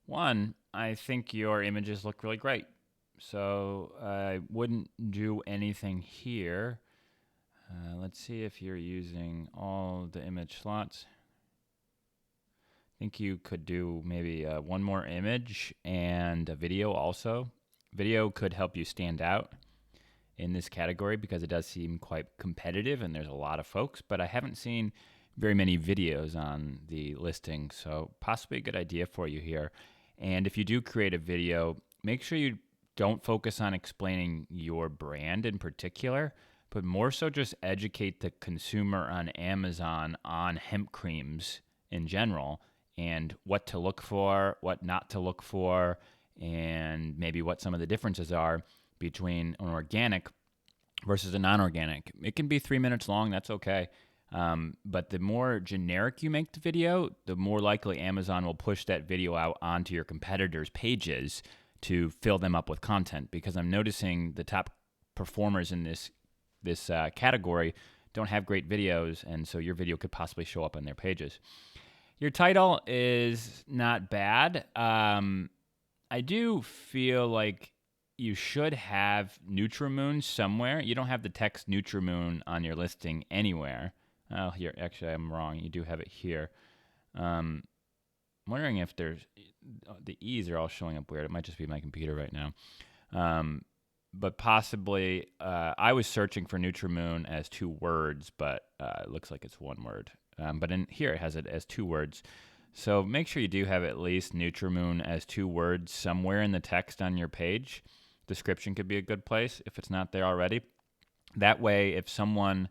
One, I think your images look really great. So I wouldn't do anything here. Let's see if you're using all the image slots. I think you could do maybe one more image and a video also. Video could help you stand out in this category because it does seem quite competitive and there's a lot of folks, but I haven't seen very many videos on the listing, so possibly a good idea for you here. And if you do create a video, make sure you don't focus on explaining your brand in particular, but more so just educate the consumer on Amazon on hemp creams in general and what to look for, what not to look for, and maybe what some of the differences are between an organic versus a non-organic. It can be 3 minutes long, that's okay. But the more generic you make the video, the more likely Amazon will push that video out onto your competitors' pages to fill them up with content, because I'm noticing the top performers in this category don't have great videos, and so your video could possibly show up on their pages. Your title is not bad. I do feel like you should have NutraMoon somewhere. You don't have the text NutraMoon on your listing anywhere. Oh, here, actually, I'm wrong. You do have it here. I'm wondering if there's the E's are all showing up weird. It might just be my computer right now. But possibly, I was searching for NutraMoon as 2 words, but it looks like it's 1 word. But in here, it has it as 2 words. So make sure you do have at least NutraMoon as 2 words somewhere in the text on your page. Description could be a good place if it's not there already. That way, if someone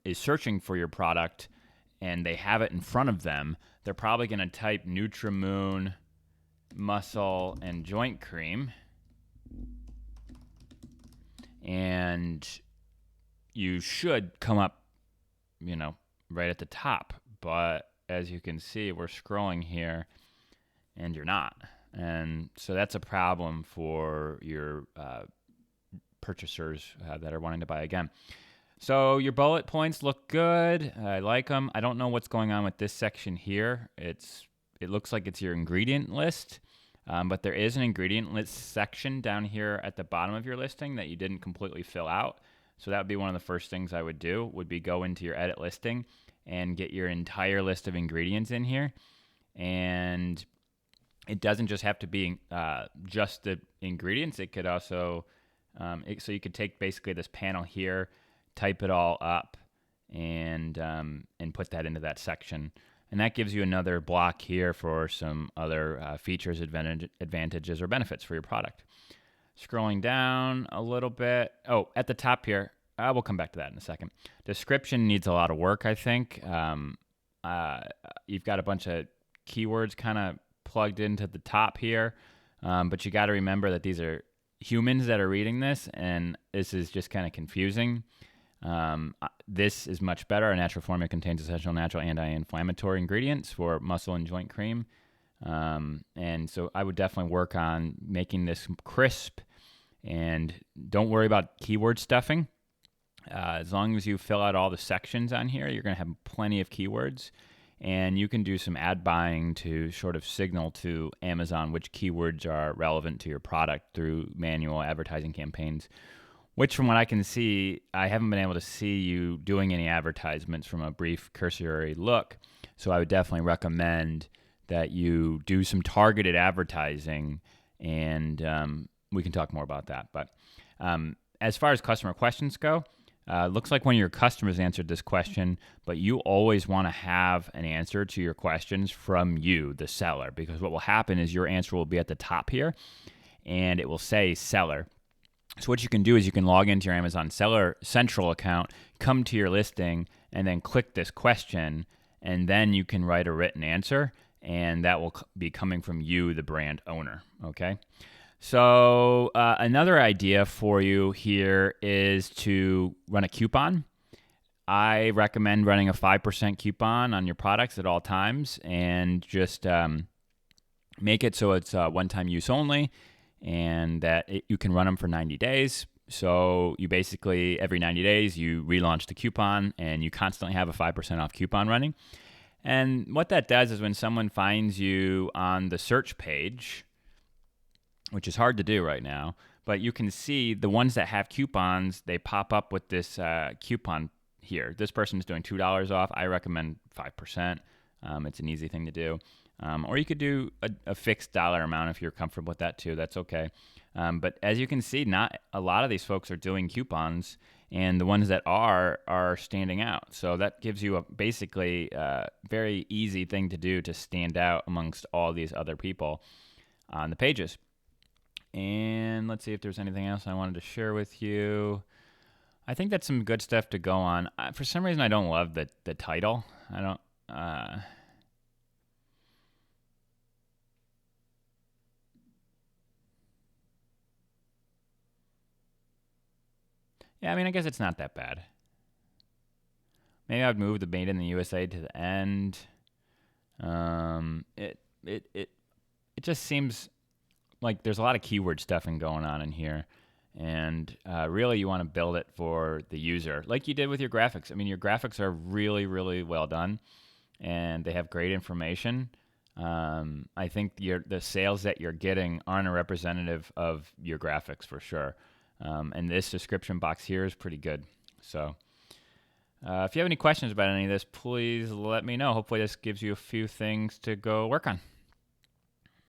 is searching for your product and they have it in front of them, they're probably going to type NutraMoon muscle and joint cream, and you should come up, right at the top. But as you can see, we're scrolling here and you're not. And so that's a problem for your purchasers that are wanting to buy again. So your bullet points look good. I like them. I don't know what's going on with this section here. It looks like it's your ingredient list, but there is an ingredient list section down here at the bottom of your listing that you didn't completely fill out. So that would be one of the first things I would do, would be go into your edit listing and get your entire list of ingredients in here. And it doesn't just have to be just the ingredients. It could also, so you could take basically this panel here, type it all up, and put that into that section. And that gives you another block here for some other features, advantages, or benefits for your product. Scrolling down a little bit. Oh, at the top here, we'll come back to that in a second. Description needs a lot of work, I think. You've got a bunch of keywords kind of plugged into the top here, but you got to remember that these are humans that are reading this, and this is just kind of confusing. This is much better. A natural formula contains essential natural anti-inflammatory ingredients for muscle and joint cream. And so I would definitely work on making this crisp, and don't worry about keyword stuffing. As long as you fill out all the sections on here, you're going to have plenty of keywords, and you can do some ad buying to sort of signal to Amazon which keywords are relevant to your product through manual advertising campaigns, which from what I can see, I haven't been able to see you doing any advertisements from a brief cursory look. So I would definitely recommend that you do some targeted advertising, and we can talk more about that. But as far as customer questions go, looks like one of your customers answered this question, but you always want to have an answer to your questions from you, the seller, because what will happen is your answer will be at the top here, and it will say seller. So what you can do is you can log into your Amazon Seller Central account, come to your listing, and then click this question, and then you can write a written answer, and that will be coming from you, the brand owner, okay? So another idea for you here is to run a coupon. I recommend running a 5% coupon on your products at all times, and just make it so it's one-time use only, and that you can run them for 90 days. So you basically, every 90 days, you relaunch the coupon, and you constantly have a 5% off coupon running. And what that does is when someone finds you on the search page, which is hard to do right now, but you can see the ones that have coupons, they pop up with this coupon here. This person is doing $2 off. I recommend 5%. It's an easy thing to do. Or you could do a fixed dollar amount if you're comfortable with that too. That's okay. But as you can see, not a lot of these folks are doing coupons, and the ones that are standing out. So that gives you basically a very easy thing to do to stand out amongst all these other people on the pages. And let's see if there's anything else I wanted to share with you. I think that's some good stuff to go on. For some reason, I don't love the title. I don't. Yeah, I mean, I guess it's not that bad. Maybe I would move the Made in the USA to the end. It just seems like there's a lot of keyword stuffing going on in here. And really, you want to build it for the user, like you did with your graphics. I mean, your graphics are really, really well done, and they have great information. I think the sales that you're getting aren't a representative of your graphics for sure. And this description box here is pretty good. So if you have any questions about any of this, please let me know. Hopefully this gives you a few things to go work on.